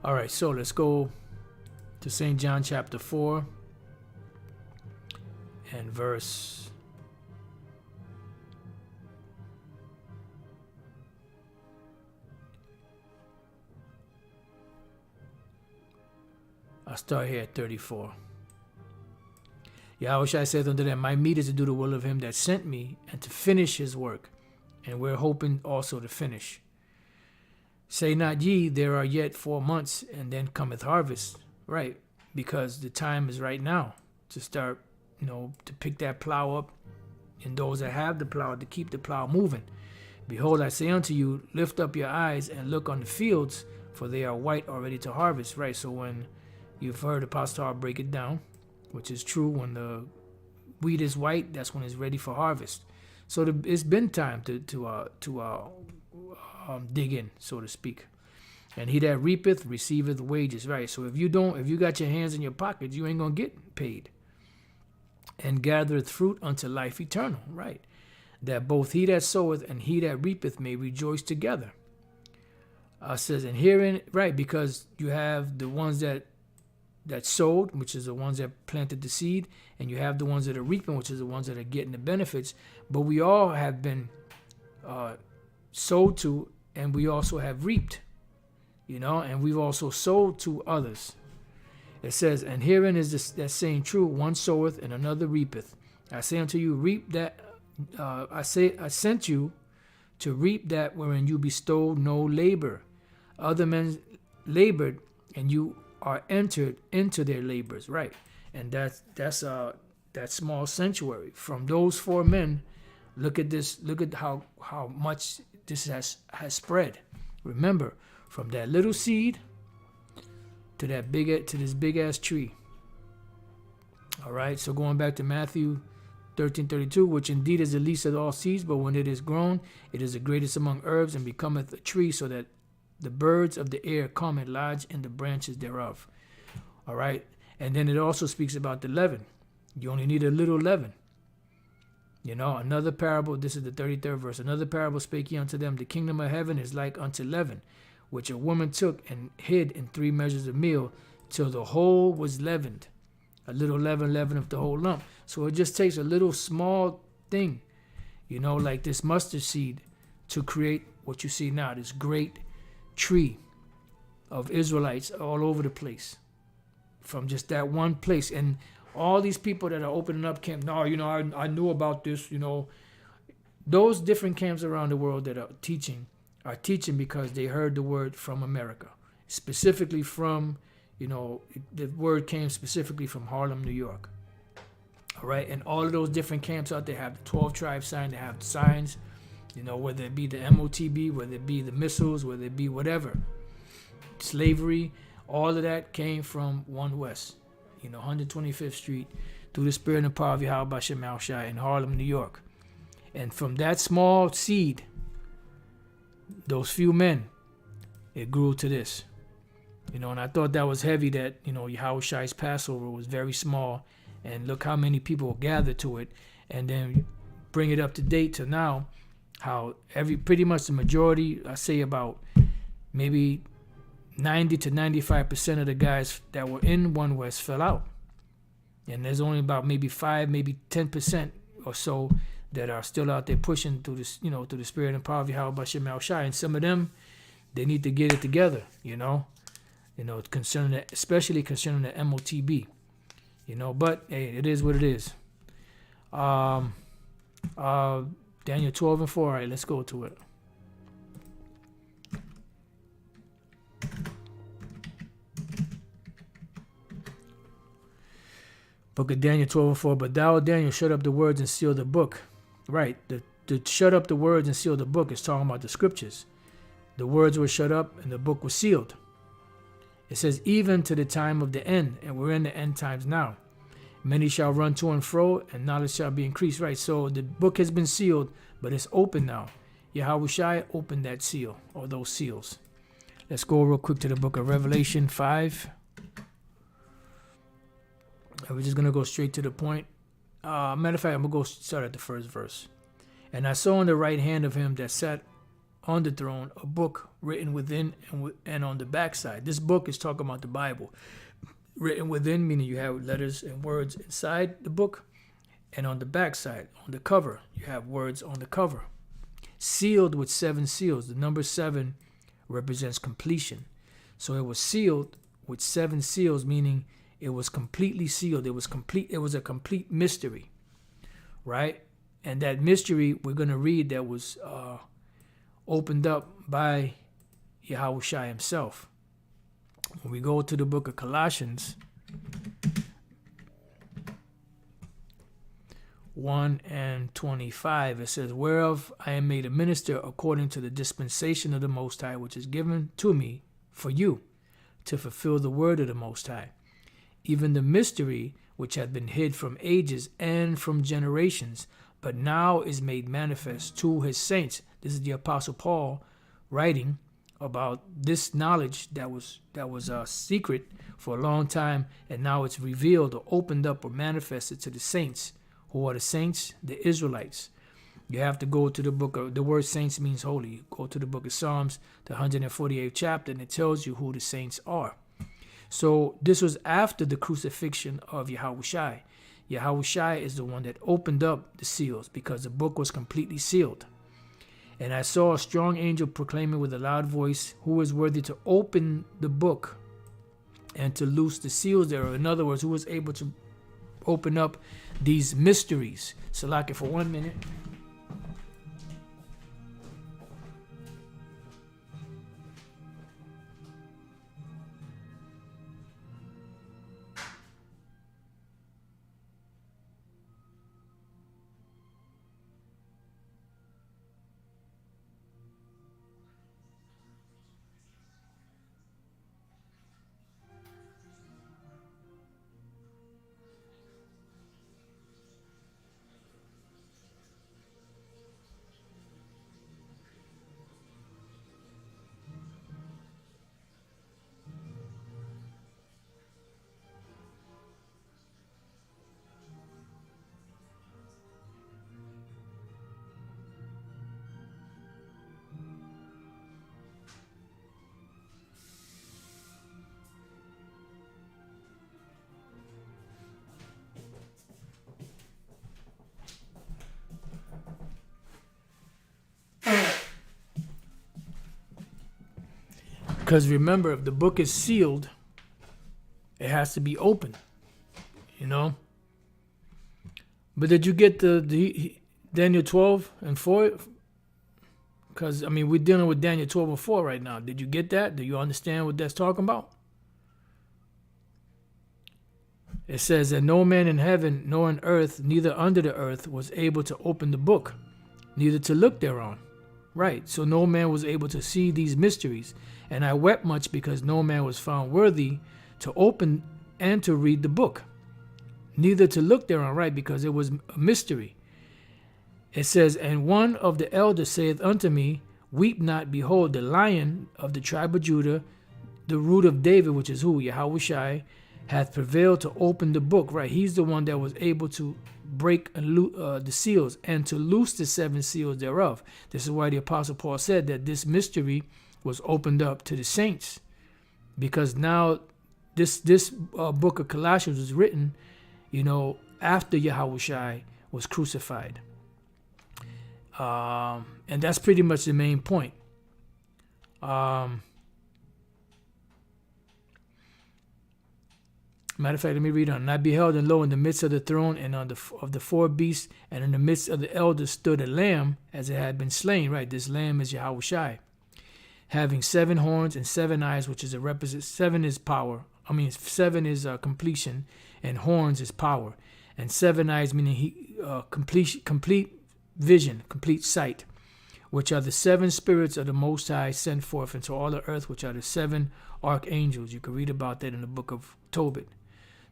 All right, so let's go to St. John chapter 4 and verse I'll start here at 34. Yahushua saith unto them, my meat is to do the will of him that sent me and to finish his work. And we're hoping also to finish. Say not ye, there are yet 4 months, and then cometh harvest. Right, because the time is right now to start, to pick that plow up, and those that have the plow, to keep the plow moving. Behold, I say unto you, lift up your eyes and look on the fields, for they are white already to harvest. Right, so when you've heard Apostle break it down, which is true, when the wheat is white, that's when it's ready for harvest. So it's been time to dig in, so to speak. And he that reapeth receiveth wages. Right. So if you got your hands in your pockets, you ain't gonna get paid. And gathereth fruit unto life eternal. Right. That both he that soweth and he that reapeth may rejoice together. Says, and herein, right, because you have the ones that sowed, which is the ones that planted the seed, and you have the ones that are reaping, which is the ones that are getting the benefits. But we all have been sowed to, and we also have reaped, and we've also sold to others. It says, and herein is that saying true, one soweth and another reapeth. I say unto you, reap that. I sent you to reap that wherein you bestowed no labor. Other men labored, and you are entered into their labors. Right, and that's that small sanctuary. From those 4 men, look at this. Look at how much this has spread. Remember, from that little seed to this big ass tree. All right. So going back to Matthew 13:32, which indeed is the least of all seeds, but when it is grown, it is the greatest among herbs, and becometh a tree, so that the birds of the air come and lodge in the branches thereof. All right. And then it also speaks about the leaven. You only need a little leaven. Another parable, this is the 33rd verse. Another parable spake he unto them, the kingdom of heaven is like unto leaven, which a woman took and hid in 3 measures of meal, till the whole was leavened. A little leaven leaveneth the whole lump. So it just takes a little small thing, like this mustard seed, to create what you see now, this great tree of Israelites all over the place, from just that one place. And all these people that are opening up camp, I knew about this, those different camps around the world that are teaching because they heard the word from America, specifically from, the word came specifically from Harlem, New York. All right. And all of those different camps out there have the 12 tribe sign, they have the signs, whether it be the MOTB, whether it be the missiles, whether it be whatever, slavery, all of that came from One West, 125th Street, through the spirit and power of Yahweh Shem Shai in Harlem, New York. And from that small seed, those few men, it grew to this. And I thought that was heavy, that, Yahweh Shai's Passover was very small, and look how many people gathered to it. And then bring it up to date to now, how pretty much the majority, I say about maybe 90 to 95% of the guys that were in One West fell out. And there's only about maybe 5, maybe 10% or so that are still out there pushing through this, through the spirit and power of Yahweh Shem Shai. And some of them, they need to get it together, especially concerning the MOTB, but hey, it is what it is. Daniel 12:4. All right, let's go to it. Book of Daniel 12:4. But thou, Daniel, shut up the words and seal the book. Right. The shut up the words and seal the book is talking about the scriptures. The words were shut up and the book was sealed. It says, even to the time of the end, and we're in the end times now. Many shall run to and fro, and knowledge shall be increased. Right. So the book has been sealed, but it's open now. Yahweh Shai opened that seal, or those seals. Let's go real quick to the book of Revelation 5. And we're just going to go straight to the point. Matter of fact, I'm going to go start at the first verse. And I saw on the right hand of him that sat on the throne a book written within and on the backside. This book is talking about the Bible. Written within, meaning you have letters and words inside the book. And on the backside, on the cover, you have words on the cover. Sealed with 7 seals. The number 7 represents completion. So it was sealed with 7 seals, meaning it was completely sealed. It was complete. It was a complete mystery, right? And that mystery we're going to read that was opened up by Yahushua himself. When we go to the book of Colossians 1:25, it says, whereof I am made a minister according to the dispensation of the Most High, which is given to me for you, to fulfill the word of the Most High, even the mystery which had been hid from ages and from generations, but now is made manifest to his saints. This is the Apostle Paul writing about this knowledge that was secret for a long time, and now it's revealed or opened up or manifested to the saints. Who are the saints? The Israelites. You have to go to the book of, the word saints means holy. You go to the book of Psalms, the 148th chapter, and it tells you who the saints are. So this was after the crucifixion of Yahushua. Yahushua is the one that opened up the seals because the book was completely sealed. And I saw a strong angel proclaiming with a loud voice, who is worthy to open the book and to loose the seals thereof. In other words, who was able to open up these mysteries. Salaki, for 1 minute. Because remember, if the book is sealed, it has to be open, you know. But did you get the Daniel 12 and 4? Because, I mean, we're dealing with Daniel 12 and 4 right now. Did you get that? Do you understand what that's talking about? It says that no man in heaven, nor on earth, neither under the earth, was able to open the book, neither to look thereon. Right, so no man was able to see these mysteries. And I wept much because no man was found worthy to open and to read the book, neither to look thereon, right, because it was a mystery. It says, and one of the elders saith unto me, weep not, behold, the Lion of the tribe of Judah, the root of David, which is who? Yahushua, hath prevailed to open the book, right? He's the one that was able to break the seals and to loose the 7 seals thereof. This is why the Apostle Paul said that this mystery was opened up to the saints, because now this book of Colossians was written, you know, after Yahushua was crucified. And that's pretty much the main point. Matter of fact, let me read on. And I beheld, and lo, in the midst of the throne and of the 4 beasts, and in the midst of the elders stood a lamb, as it had been slain. Right, this lamb is Yahushua, having 7 horns and 7 eyes, which is a represent. 7 is power. 7 is completion, and horns is power, and 7 eyes meaning complete vision, complete sight, which are the 7 spirits of the Most High sent forth into all the earth, which are the 7 archangels. You can read about that in the book of Tobit.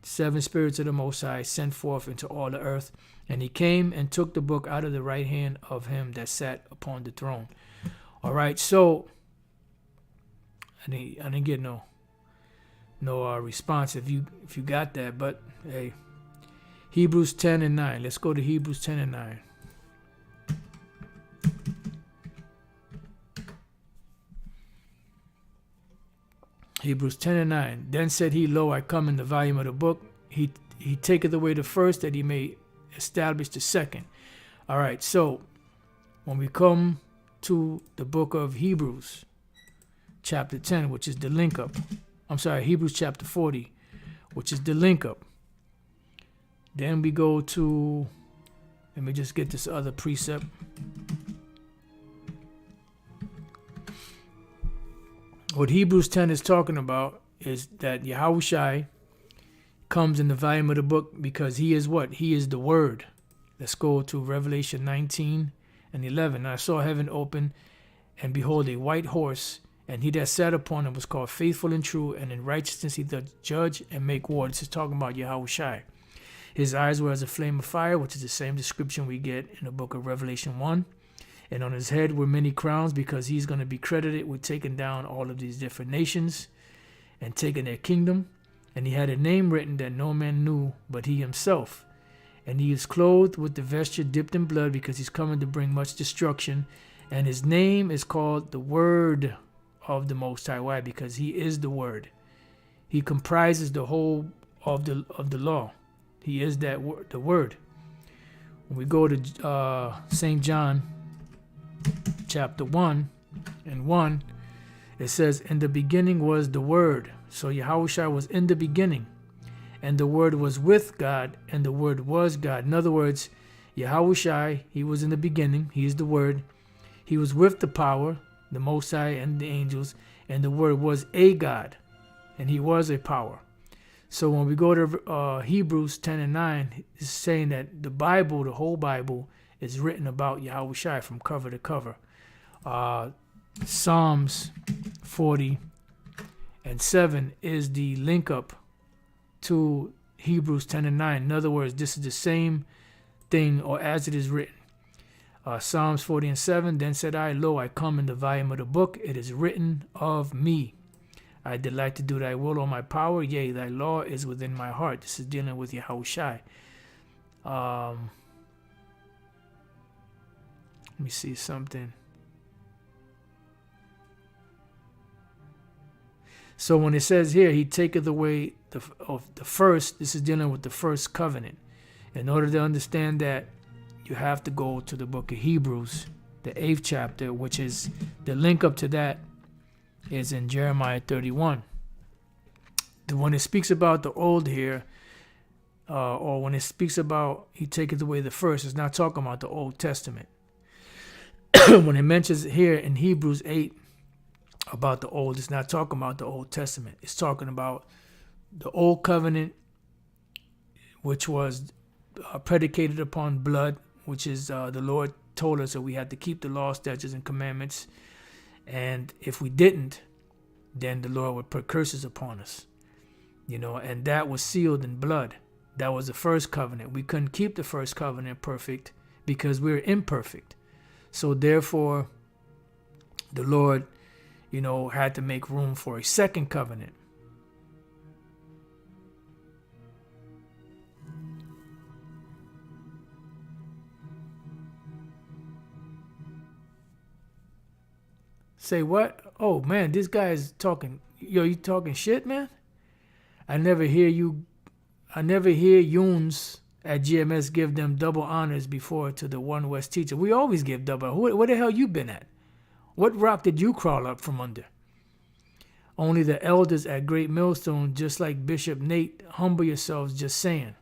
7 spirits of the Most High sent forth into all the earth. And he came and took the book out of the right hand of him that sat upon the throne. All right, so I didn't get no response if you got that, but hey, Hebrews 10 and 9. Let's go to Hebrews 10 and 9. Hebrews 10 and 9. Then said he, Lo, I come in the volume of the book. He taketh away the first, that he may establish the second. All right, so when we come to the book of Hebrews, chapter 10, which is the link up. I'm sorry, Hebrews chapter 40, which is the link up. Then we go to, let me just get this other precept. What Hebrews 10 is talking about is that Yahushai comes in the volume of the book because he is what? He is the Word. Let's go to Revelation 19 and 11. I saw heaven open, and behold, a white horse, and he that sat upon him was called Faithful and True, and in righteousness he doth judge and make war. This is talking about Yahushai. His eyes were as a flame of fire, which is the same description we get in the book of Revelation 1. And on his head were many crowns, because he's going to be credited with taking down all of these different nations and taking their kingdom. And he had a name written that no man knew but he himself. And he is clothed with the vesture dipped in blood, because he's coming to bring much destruction. And his name is called the Word of the Most High. Why? Because he is the Word. He comprises the whole of the law. He is that the Word. When we go to St. John chapter 1 and 1, it says, in the beginning was the Word. So Yahushua was in the beginning, and the Word was with God, and the Word was God. In other words, Yahushua, he was in the beginning. He is the Word. He was with the power, the Most High, and the angels, and the Word was a God, and he was a power. So when we go to Hebrews 10 and 9, it's saying that the Bible, the whole Bible, is written about Yahushua from cover to cover. Psalms 40 and 7 is the link up to Hebrews 10 and 9. In other words, this is the same thing, or as it is written. Psalms 40 and 7, then said I, Lo, I come in the volume of the book. It is written of me. I delight to do thy will, O my power. Yea, thy law is within my heart. This is dealing with Yahushai. Let me see something. So when it says here, he taketh away the first, this is dealing with the first covenant. In order to understand that, you have to go to the book of Hebrews, the 8th chapter, which is the link up to that is in Jeremiah 31. When it speaks about the old here, or when it speaks about he taketh away the first, it's not talking about the Old Testament. When it mentions here in Hebrews 8 about the old, it's not talking about the Old Testament. It's talking about the old covenant, which was predicated upon blood, which is the Lord told us that we had to keep the law, statutes, and commandments. And if we didn't, then the Lord would put curses upon us. And that was sealed in blood. That was the first covenant. We couldn't keep the first covenant perfect because we're imperfect. So therefore, the Lord, had to make room for a second covenant. Say what? Oh man, this guy is talking. Yo, you talking shit, man? I never hear Yuns at GMS give them double honors before to the One West teacher. We always give double. Where the hell you been at? What rock did you crawl up from under? Only the elders at Great Millstone, just like Bishop Nate, humble yourselves, just saying.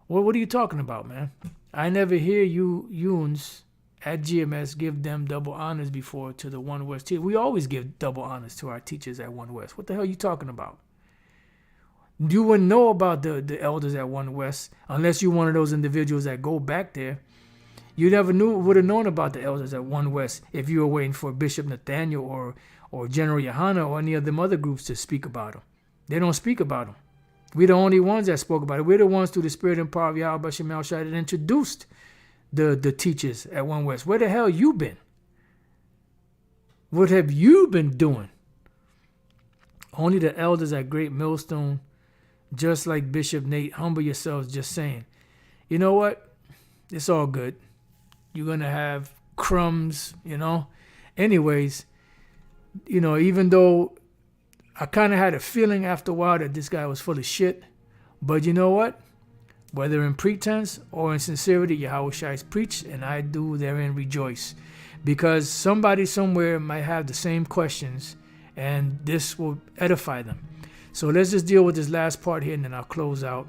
What are you talking about, man? I never hear Yuns at GMS give them double honors before to the One West teacher. We always give double honors to our teachers at One West. What the hell are you talking about? You wouldn't know about the elders at One West unless you're one of those individuals that go back there. You never would have known about the elders at One West if you were waiting for Bishop Nathaniel or General Yohana or any of them other groups to speak about them. They don't speak about them. We're the only ones that spoke about it. We're the ones through the Spirit and power of Yahweh Shemel Shai that introduced the teachers at One West. Where the hell you been? What have you been doing? Only the elders at Great Millstone, just like Bishop Nate, humble yourselves, just saying, you know what? It's all good. You're going to have crumbs, Anyways, even though I kind of had a feeling after a while that this guy was full of shit, but you know what? Whether in pretense or in sincerity, Yahweh Shai's preach, and I do therein rejoice. Because somebody somewhere might have the same questions, and this will edify them. So let's just deal with this last part here, and then I'll close out.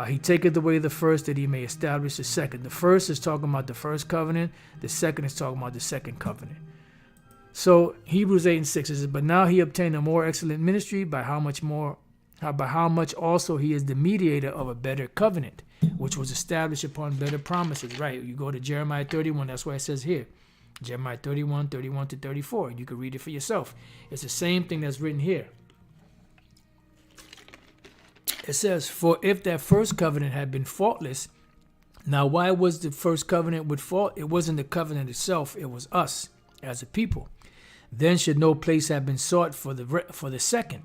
He taketh away the first, that he may establish the second. The first is talking about the first covenant. The second is talking about the second covenant. So Hebrews 8 and 6 says, but now he obtained a more excellent ministry, by how much also he is the mediator of a better covenant, which was established upon better promises. Right, you go to Jeremiah 31, that's why it says here. Jeremiah 31 to 34. You can read it for yourself. It's the same thing that's written here. It says, for if that first covenant had been faultless. Now, why was the first covenant with fault? It wasn't the covenant itself. It was us as a people. Then should no place have been sought for the second.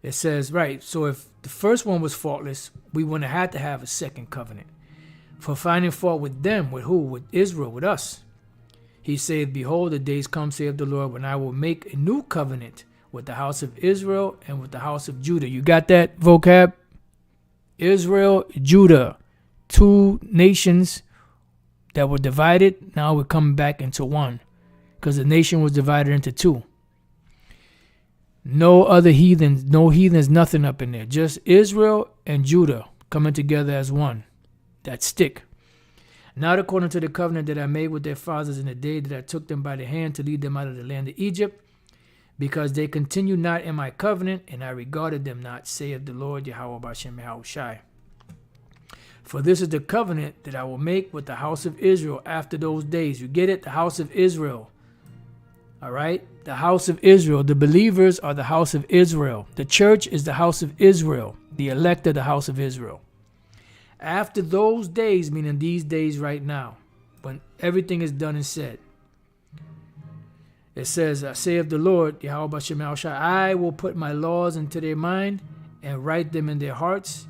It says, right, so if the first one was faultless, we wouldn't have had to have a second covenant. For finding fault with them, with who? With Israel, with us. He saith, behold, the days come, saith the Lord, when I will make a new covenant with the house of Israel and with the house of Judah. You got that vocab? Israel, Judah. Two nations that were divided. Now we're coming back into one, because the nation was divided into two. No other heathens, no heathens, nothing up in there. Just Israel and Judah coming together as one. That stick. Not according to the covenant that I made with their fathers in the day that I took them by the hand to lead them out of the land of Egypt, because they continued not in my covenant, and I regarded them not, saith the Lord Yahweh Bashem Yahweh Shai. For this is the covenant that I will make with the house of Israel after those days. You get it? The house of Israel. All right? The house of Israel. The believers are the house of Israel. The church is the house of Israel. The elect are the house of Israel. After those days, meaning these days right now, when everything is done and said, it says, saith the Lord, Yahweh Bashem Yahweh Shai, I will put my laws into their mind and write them in their hearts,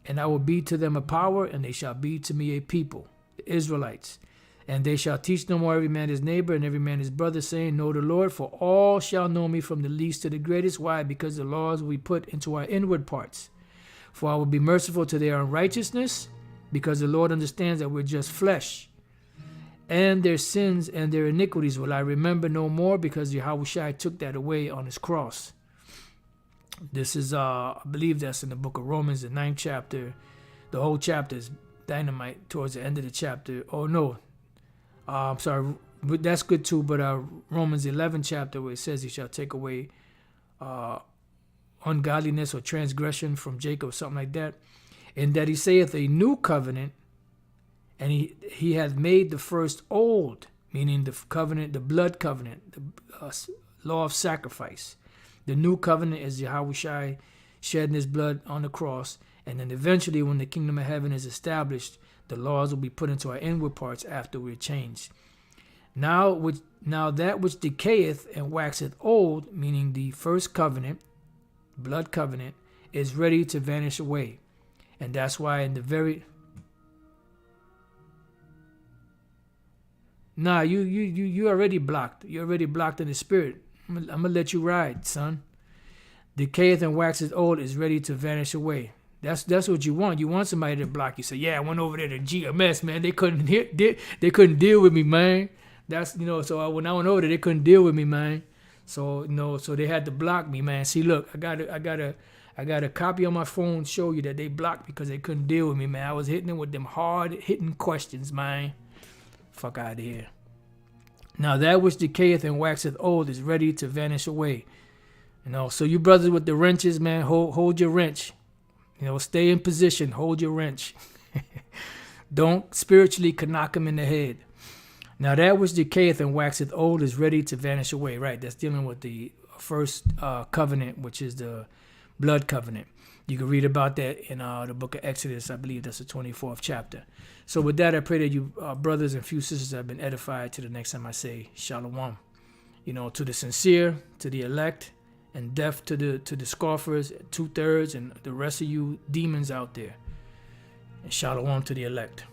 and I will be to them a power, and they shall be to me a people, the Israelites. And they shall teach no more every man his neighbor and every man his brother, saying, know the Lord, for all shall know me from the least to the greatest. Why? Because the laws we put into our inward parts. For I will be merciful to their unrighteousness, because the Lord understands that we're just flesh. And their sins and their iniquities will I remember no more, because Yahweh Shai took that away on his cross. This is, I believe that's in the book of Romans, the 9th chapter. The whole chapter is dynamite towards the end of the chapter. Oh, no. I'm sorry. That's good too, but Romans 11th chapter, where it says he shall take away ungodliness or transgression from Jacob, something like that. And that he saith a new covenant, and he hath made the first old, meaning the covenant, the blood covenant, the law of sacrifice. The new covenant is Yahweh Shai shedding his blood on the cross. And then eventually, when the kingdom of heaven is established, the laws will be put into our inward parts after we're changed. Now that which decayeth and waxeth old, meaning the first covenant, blood covenant, is ready to vanish away. And that's why in the very... Nah, you already blocked. You're already blocked in the spirit. I'm gonna let you ride, son. Decayeth and waxeth old is ready to vanish away. That's what you want. You want somebody to block you. Say, yeah, I went over there to GMS, man. They couldn't deal with me, man. That's So when I went over there, they couldn't deal with me, man. So so they had to block me, man. See, look, I got a copy on my phone to show you that they blocked because they couldn't deal with me, man. I was hitting them with them hard hitting questions, man. Fuck out of here. Now that which decayeth and waxeth old is ready to vanish away. So you brothers with the wrenches, man, hold your wrench. Stay in position, hold your wrench. Don't spiritually knock him in the head. Now that which decayeth and waxeth old is ready to vanish away. Right, that's dealing with the first covenant, which is the blood covenant. You can read about that in the book of Exodus. I believe that's the 24th chapter. So with that, I pray that you brothers and few sisters have been edified. To the next time I say shalom. To the sincere, to the elect, and death to the scoffers, 2/3, and the rest of you demons out there. And shalom to the elect.